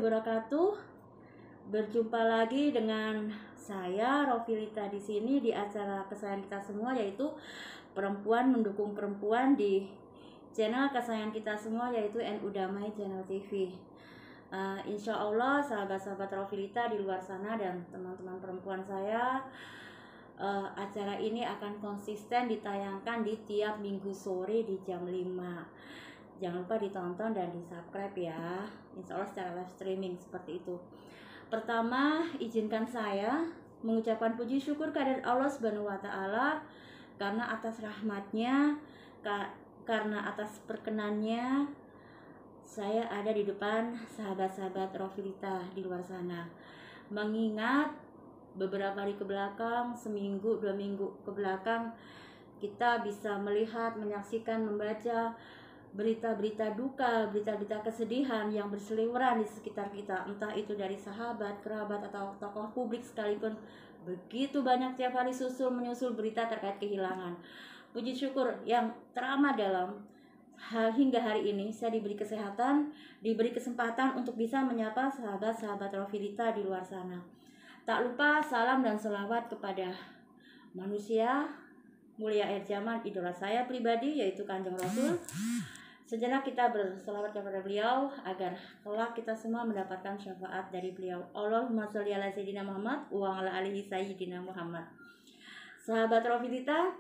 wabarakatuh. Berjumpa lagi dengan saya Rofilita di sini di acara kesayangan kita semua, yaitu Perempuan Mendukung Perempuan di channel kesayangan kita semua, yaitu NU Damai Channel TV. Insya Allah sahabat-sahabat Rofilita di luar sana dan teman-teman perempuan saya, acara ini akan konsisten ditayangkan di tiap minggu sore di jam 5. Jangan lupa ditonton dan di subscribe ya, insya Allah secara live streaming seperti itu. Pertama, izinkan saya mengucapkan puji syukur kehadirat Allah Subhanahu wa Ta'ala karena atas rahmatnya, karena atas perkenannya saya ada di depan sahabat-sahabat Rofilita di luar sana. Mengingat beberapa hari ke belakang, seminggu, 2 minggu ke belakang, kita bisa melihat, menyaksikan, membaca berita-berita duka, berita-berita kesedihan yang berseliweran di sekitar kita, entah itu dari sahabat, kerabat, atau tokoh publik sekalipun. Begitu banyak tiap hari menyusul berita terkait kehilangan. Puji syukur yang teramat dalam, hingga hari ini saya diberi kesehatan, diberi kesempatan untuk bisa menyapa sahabat-sahabat Rofilita di luar sana. Tak lupa salam dan selawat kepada manusia mulia akhir zaman, idola saya pribadi, yaitu Kanjeng Rasul. Sejenak kita berselawat kepada beliau agar kelak kita semua mendapatkan syafaat dari beliau. Allahumma sholli ala sayyidina Muhammad wa ala alihi sayyidina Muhammad. Sahabat Rofilita,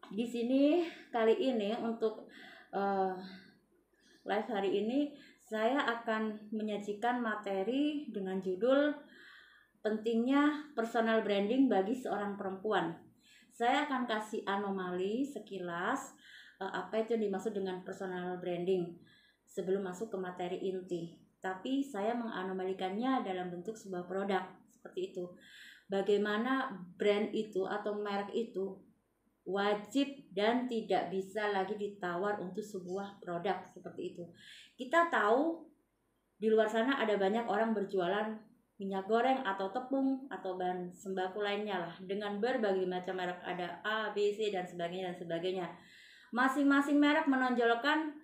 di sini kali ini untuk live hari ini saya akan menyajikan materi dengan judul pentingnya personal branding bagi seorang perempuan. Saya akan kasih anomali sekilas apa itu yang dimaksud dengan personal branding sebelum masuk ke materi inti. Tapi saya menganomalikannya dalam bentuk sebuah produk seperti itu. Bagaimana brand itu atau merek itu wajib dan tidak bisa lagi ditawar untuk sebuah produk seperti itu. Kita tahu di luar sana ada banyak orang berjualan minyak goreng atau tepung atau bahan sembako lainnya lah dengan berbagai macam merek, ada A, B, C dan sebagainya dan sebagainya. Masing-masing merek menonjolkan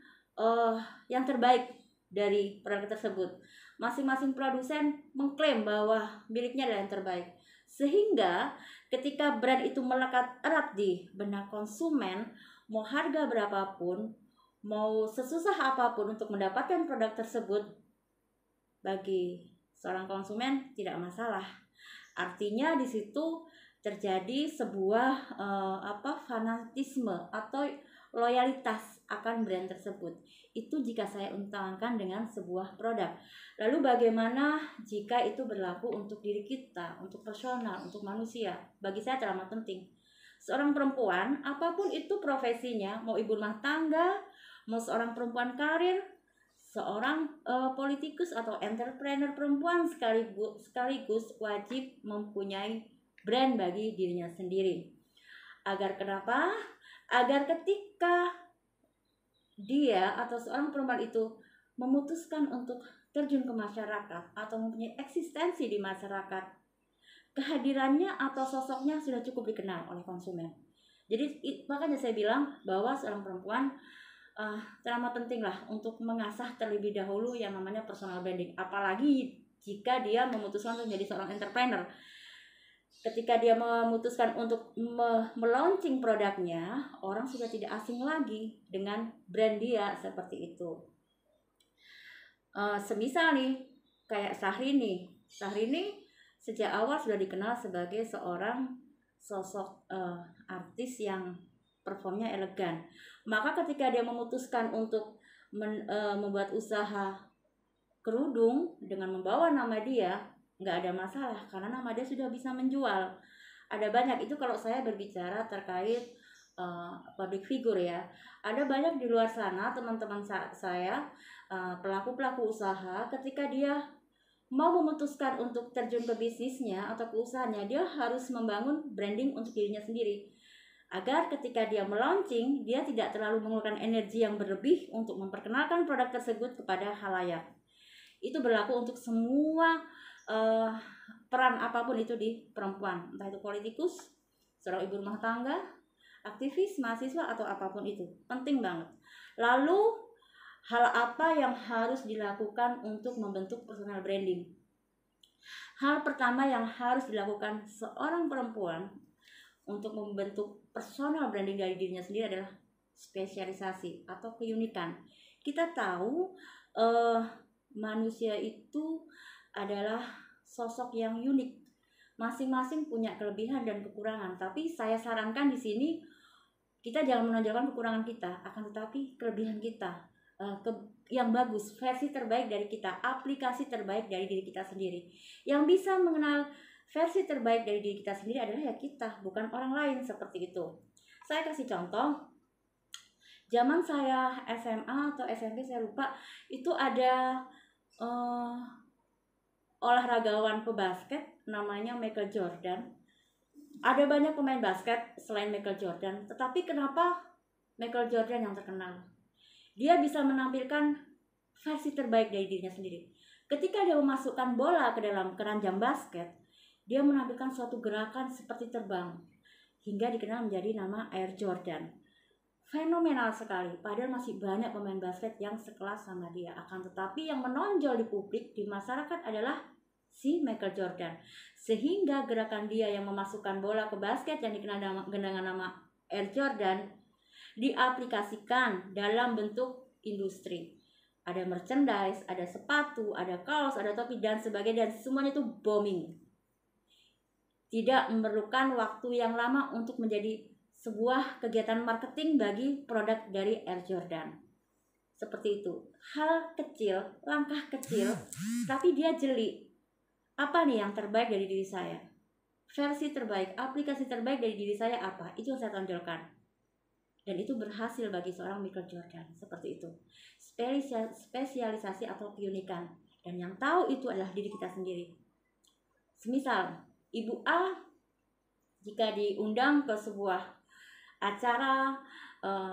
yang terbaik dari produk tersebut. Masing-masing produsen mengklaim bahwa miliknya adalah yang terbaik. Sehingga ketika brand itu melekat erat di benak konsumen, mau harga berapapun, mau sesusah apapun untuk mendapatkan produk tersebut, bagi seorang konsumen tidak masalah. Artinya di situ terjadi sebuah fanatisme atau loyalitas akan brand tersebut. Itu jika saya utamakan dengan sebuah produk. Lalu bagaimana jika itu berlaku untuk diri kita, untuk personal, untuk manusia? Bagi saya teramat penting. Seorang perempuan, apapun itu profesinya, mau ibu rumah tangga, mau seorang perempuan karir, seorang politikus atau entrepreneur perempuan sekaligus wajib mempunyai brand bagi dirinya sendiri. Agar kenapa? Agar ketika dia atau seorang perempuan itu memutuskan untuk terjun ke masyarakat atau mempunyai eksistensi di masyarakat, kehadirannya atau sosoknya sudah cukup dikenal oleh konsumen. Jadi makanya saya bilang bahwa seorang perempuan teramat penting lah untuk mengasah terlebih dahulu yang namanya personal branding. Apalagi jika dia memutuskan untuk menjadi seorang entrepreneur. Ketika dia memutuskan untuk melaunching produknya, orang sudah tidak asing lagi dengan brand dia seperti itu. Semisal nih, kayak Syahrini sejak awal sudah dikenal sebagai seorang sosok artis yang performnya elegan. Maka ketika dia memutuskan untuk membuat usaha kerudung dengan membawa nama dia, nggak ada masalah karena nama dia sudah bisa menjual. Ada banyak itu kalau saya berbicara terkait public figure ya. Ada banyak di luar sana teman-teman saya pelaku-pelaku usaha, ketika dia mau memutuskan untuk terjun ke bisnisnya atau ke usahanya, dia harus membangun branding untuk dirinya sendiri. Agar ketika dia melaunching, dia tidak terlalu mengeluarkan energi yang berlebih untuk memperkenalkan produk tersebut kepada khalayak. Itu berlaku untuk semua peran apapun itu di perempuan, entah itu politikus, seorang ibu rumah tangga, aktivis, mahasiswa, atau apapun itu. Penting banget. Lalu Hal apa yang harus dilakukan untuk membentuk personal branding? Hal pertama yang harus dilakukan seorang perempuan untuk membentuk personal branding dari dirinya sendiri adalah spesialisasi atau keunikan. Kita tahu manusia itu adalah sosok yang unik. Masing-masing punya kelebihan dan kekurangan, tapi saya sarankan di sini kita jangan menonjolkan kekurangan kita, akan tetapi kelebihan kita, yang bagus, versi terbaik dari kita, aplikasi terbaik dari diri kita sendiri. Yang bisa mengenal versi terbaik dari diri kita sendiri adalah ya kita, bukan orang lain, seperti itu. Saya kasih contoh. Zaman saya SMA atau SMP saya lupa, itu ada olahragawan pebasket namanya Michael Jordan. Ada banyak pemain basket selain Michael Jordan, tetapi kenapa Michael Jordan yang terkenal? Dia bisa menampilkan versi terbaik dari dirinya sendiri. Ketika dia memasukkan bola ke dalam keranjang basket, dia menampilkan suatu gerakan seperti terbang, hingga dikenal menjadi nama Air Jordan. Fenomenal sekali, padahal masih banyak pemain basket yang sekelas sama dia. Akan tetapi yang menonjol di publik, di masyarakat adalah si Michael Jordan. Sehingga gerakan dia yang memasukkan bola ke basket yang dikenal dengan nama Air Jordan diaplikasikan dalam bentuk industri. Ada merchandise, ada sepatu, ada kaos, ada topi, dan sebagainya, dan semuanya itu booming. Tidak memerlukan waktu yang lama untuk menjadi sebuah kegiatan marketing bagi produk dari Air Jordan. Seperti itu. Hal kecil, langkah kecil, tapi dia jeli. Apa nih yang terbaik dari diri saya? Versi terbaik, aplikasi terbaik dari diri saya apa? Itu yang saya tonjolkan. Dan itu berhasil bagi seorang Michael Jordan. Seperti itu. Spesialisasi atau keunikan. Dan yang tahu itu adalah diri kita sendiri. Semisal Ibu A jika diundang ke sebuah acara,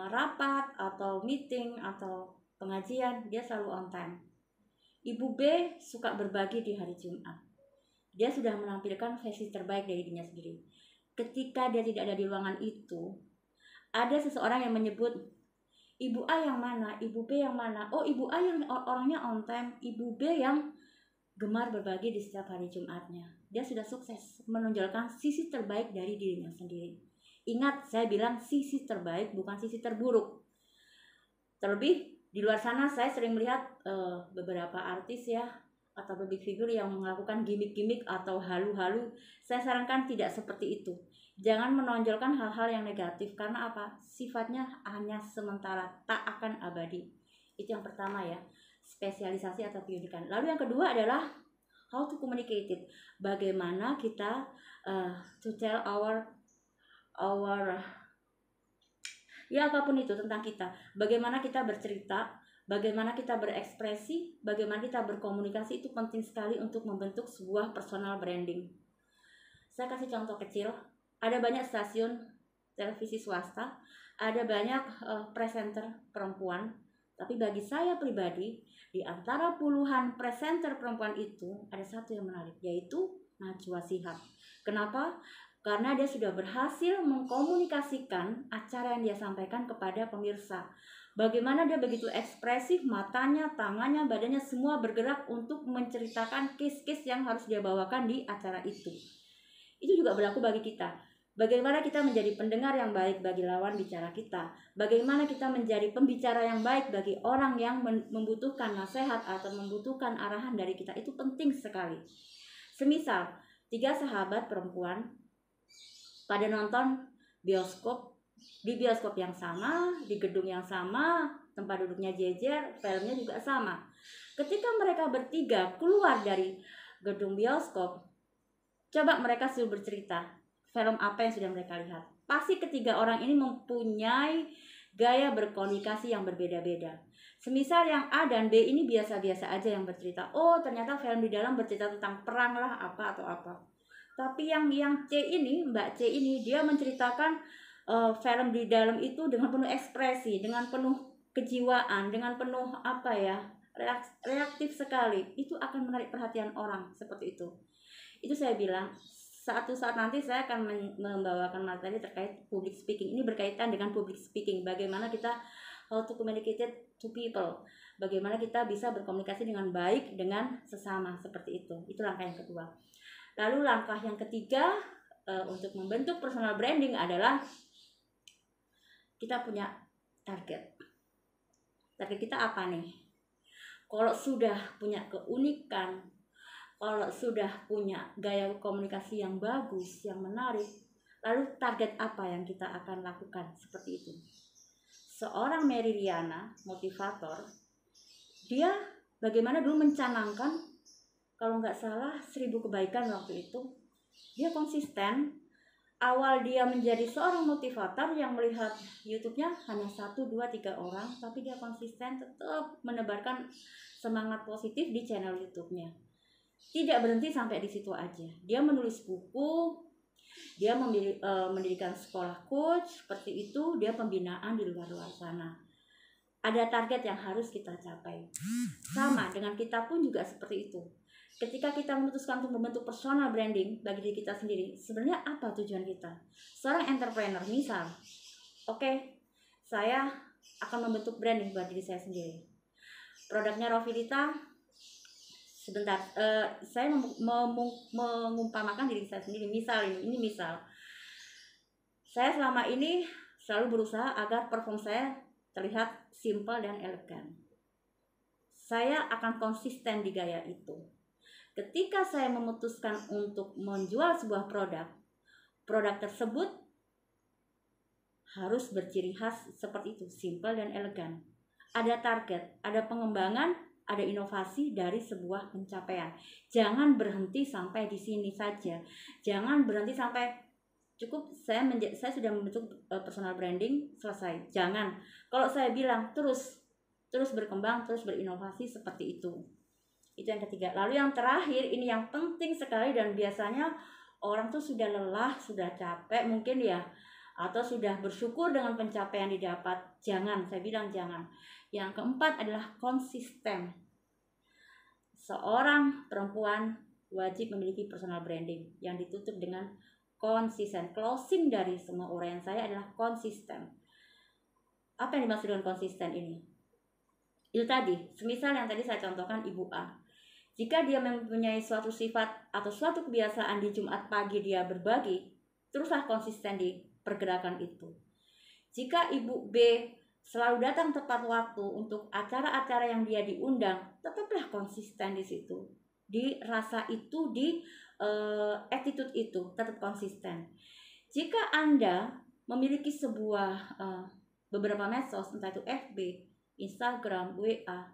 rapat atau meeting atau pengajian, dia selalu on time. Ibu B suka berbagi di hari Jumat. Dia sudah menampilkan versi terbaik dari dirinya sendiri. Ketika dia tidak ada di ruangan itu, ada seseorang yang menyebut, Ibu A yang mana? Ibu B yang mana? Oh, Ibu A yang orangnya on time, Ibu B yang gemar berbagi di setiap hari Jumatnya. Dia sudah sukses menonjolkan sisi terbaik dari dirinya sendiri. Ingat, saya bilang sisi terbaik, bukan sisi terburuk. Terlebih di luar sana saya sering melihat beberapa artis ya, atau public figure yang melakukan gimmick-gimmick atau halu-halu. Saya sarankan tidak seperti itu. Jangan menonjolkan hal-hal yang negatif, karena apa? Sifatnya hanya sementara, tak akan abadi. Itu yang pertama ya, spesialisasi atau keunikan. Lalu yang kedua adalah how to communicate it. Bagaimana kita to tell our ya apapun itu tentang kita. Bagaimana kita bercerita, bagaimana kita berekspresi, bagaimana kita berkomunikasi, itu penting sekali untuk membentuk sebuah personal branding. Saya kasih contoh kecil. Ada banyak stasiun televisi swasta, ada banyak presenter perempuan, tapi bagi saya pribadi, di antara puluhan presenter perempuan itu ada satu yang menarik, yaitu Najwa Shihab. Kenapa? Karena dia sudah berhasil mengkomunikasikan acara yang dia sampaikan kepada pemirsa. Bagaimana dia begitu ekspresif, matanya, tangannya, badannya semua bergerak untuk menceritakan case-case yang harus dia bawakan di acara itu. Itu juga berlaku bagi kita. Bagaimana kita menjadi pendengar yang baik bagi lawan bicara kita. Bagaimana kita menjadi pembicara yang baik bagi orang yang membutuhkan nasihat atau membutuhkan arahan dari kita. Itu penting sekali. Semisal 3 sahabat perempuan pada nonton bioskop, di bioskop yang sama, di gedung yang sama, tempat duduknya jejer, filmnya juga sama. Ketika mereka bertiga keluar dari gedung bioskop, coba mereka suruh bercerita film apa yang sudah mereka lihat. Pasti ketiga orang ini mempunyai gaya berkomunikasi yang berbeda-beda. Semisal yang A dan B ini biasa-biasa aja yang bercerita. Oh, ternyata film di dalam bercerita tentang perang lah, apa atau apa. Tapi yang C ini, Mbak C ini, dia menceritakan film di dalam itu dengan penuh ekspresi, dengan penuh kejiwaan, dengan penuh reaktif sekali. Itu akan menarik perhatian orang seperti itu. Itu saya bilang, suatu saat nanti saya akan membawakan materi terkait public speaking. Ini berkaitan dengan public speaking. Bagaimana kita how to communicate it to people. bagaimana kita bisa berkomunikasi dengan baik dengan sesama, seperti itu. Itu langkah yang kedua. Lalu langkah yang ketiga untuk membentuk personal branding adalah kita punya target. Target kita apa nih? Kalau sudah punya keunikan, kalau sudah punya gaya komunikasi yang bagus, yang menarik, lalu target apa yang kita akan lakukan? Seperti itu. Seorang Mary Riana, motivator, dia bagaimana dulu mencanangkan, kalau nggak salah 1000 kebaikan waktu itu. Dia konsisten. Awal dia menjadi seorang motivator yang melihat YouTube-nya hanya 1, 2, 3 orang, tapi dia konsisten tetap menebarkan semangat positif di channel YouTube-nya. Tidak berhenti sampai di situ aja. Dia menulis buku, dia mendirikan sekolah coach, seperti itu. Dia pembinaan di luar sana. Ada target yang harus kita capai. Sama dengan kita pun juga seperti itu. Ketika kita memutuskan untuk membentuk personal branding bagi diri kita sendiri, sebenarnya apa tujuan kita? Seorang entrepreneur misal, oke, saya akan membentuk branding buat diri saya sendiri. Produknya Rovilita, sebentar, saya mengumpamakan diri saya sendiri. Misal ini misal, saya selama ini selalu berusaha agar perform saya terlihat simple dan elegan. Saya akan konsisten di gaya itu. Ketika saya memutuskan untuk menjual sebuah produk tersebut harus berciri khas seperti itu, simple dan elegan. Ada target, ada pengembangan, ada inovasi dari sebuah pencapaian. Jangan berhenti sampai di sini saja. Jangan berhenti sampai cukup saya sudah membentuk personal branding, selesai. Jangan. Kalau saya bilang terus berkembang, terus berinovasi, seperti itu. Itu yang ketiga. Lalu yang terakhir, ini yang penting sekali dan biasanya orang tuh sudah lelah, sudah capek mungkin ya, atau sudah bersyukur dengan pencapaian didapat. Jangan, saya bilang jangan. Yang keempat adalah konsisten. Seorang perempuan wajib memiliki personal branding yang ditutup dengan konsisten. Closing dari semua uraian saya adalah konsisten. Apa yang dimaksud dengan konsisten ini? Itu tadi, semisal yang tadi saya contohkan Ibu A. Jika dia mempunyai suatu sifat atau suatu kebiasaan di Jumat pagi dia berbagi, teruslah konsisten di pergerakan itu. Jika Ibu B selalu datang tepat waktu untuk acara-acara yang dia diundang, tetaplah konsisten di situ. Di rasa itu, di attitude itu, tetap konsisten. Jika Anda memiliki sebuah beberapa medsos, entah itu FB, Instagram, WA,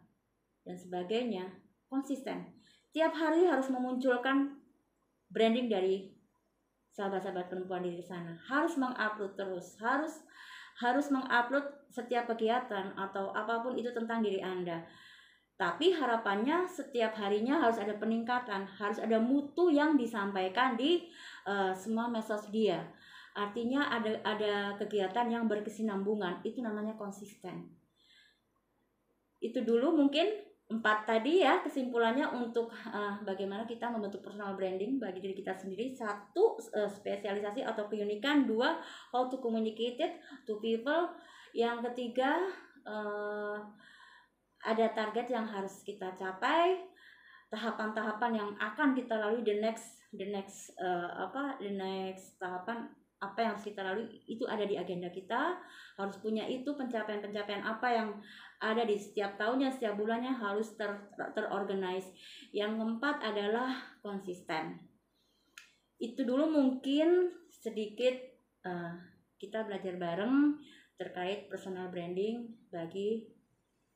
dan sebagainya, konsisten. Tiap hari harus memunculkan branding dari sahabat-sahabat perempuan di sana. Harus mengupload terus, harus mengupload setiap kegiatan atau apapun itu tentang diri Anda. Tapi harapannya setiap harinya harus ada peningkatan, harus ada mutu yang disampaikan di semua medsos dia. Artinya ada kegiatan yang berkesinambungan, itu namanya konsisten. Itu dulu mungkin 4 tadi ya kesimpulannya untuk bagaimana kita membentuk personal branding bagi diri kita sendiri. 1, spesialisasi atau keunikan. 2, how to communicate it to people. Yang ketiga, ada target yang harus kita capai, tahapan-tahapan yang akan kita lalui, the next tahapan apa yang harus kita lalui, itu ada di agenda kita. Harus punya itu, pencapaian-pencapaian apa yang ada di setiap tahunnya, setiap bulannya harus terorganize. Yang keempat adalah konsisten. Itu dulu mungkin sedikit kita belajar bareng terkait personal branding bagi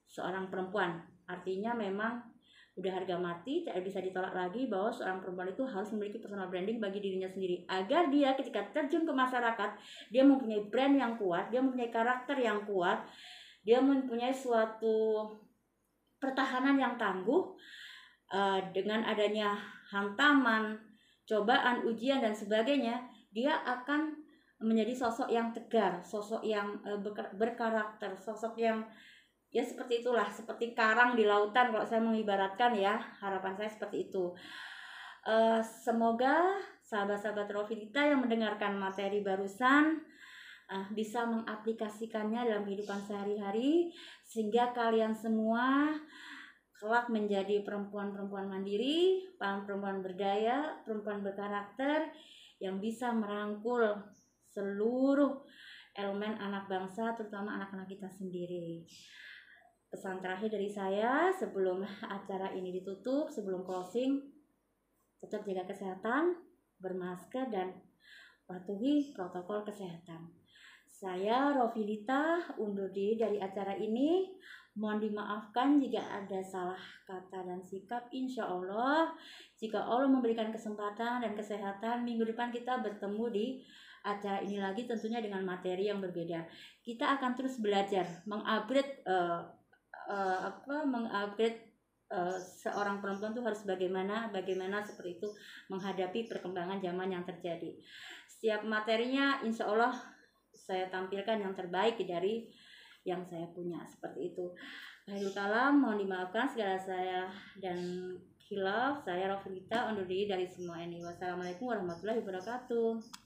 seorang perempuan. Artinya memang udah harga mati, tidak bisa ditolak lagi bahwa seorang perempuan itu harus memiliki personal branding bagi dirinya sendiri, agar dia ketika terjun ke masyarakat, dia mempunyai brand yang kuat, dia mempunyai karakter yang kuat, dia mempunyai suatu pertahanan yang tangguh. Dengan adanya hantaman, cobaan, ujian dan sebagainya, dia akan menjadi sosok yang tegar, sosok yang berkarakter, sosok yang ya seperti itulah, seperti karang di lautan kalau saya mengibaratkan ya. Harapan saya seperti itu. Semoga sahabat-sahabat Rovilita yang mendengarkan materi barusan bisa mengaplikasikannya dalam kehidupan sehari-hari, sehingga kalian semua kelak menjadi perempuan-perempuan mandiri, perempuan berdaya, perempuan berkarakter yang bisa merangkul seluruh elemen anak bangsa, terutama anak-anak kita sendiri. Pesan terakhir dari saya sebelum acara ini ditutup, sebelum closing, tetap jaga kesehatan, bermasker, dan patuhi protokol kesehatan. Saya Rovilita undur diri dari acara ini. Mohon dimaafkan jika ada salah kata dan sikap. Insya Allah, jika Allah memberikan kesempatan dan kesehatan, minggu depan kita bertemu di acara ini lagi, tentunya dengan materi yang berbeda. Kita akan terus belajar, mengupgrade seorang perempuan itu harus bagaimana seperti itu menghadapi perkembangan zaman yang terjadi. Setiap materinya insya Allah saya tampilkan yang terbaik dari yang saya punya, seperti itu. Akhirul kalam, mohon dimaafkan segala saya dan khilaf. Saya Rovilita undur diri dari semua ini. Wassalamualaikum warahmatullahi wabarakatuh.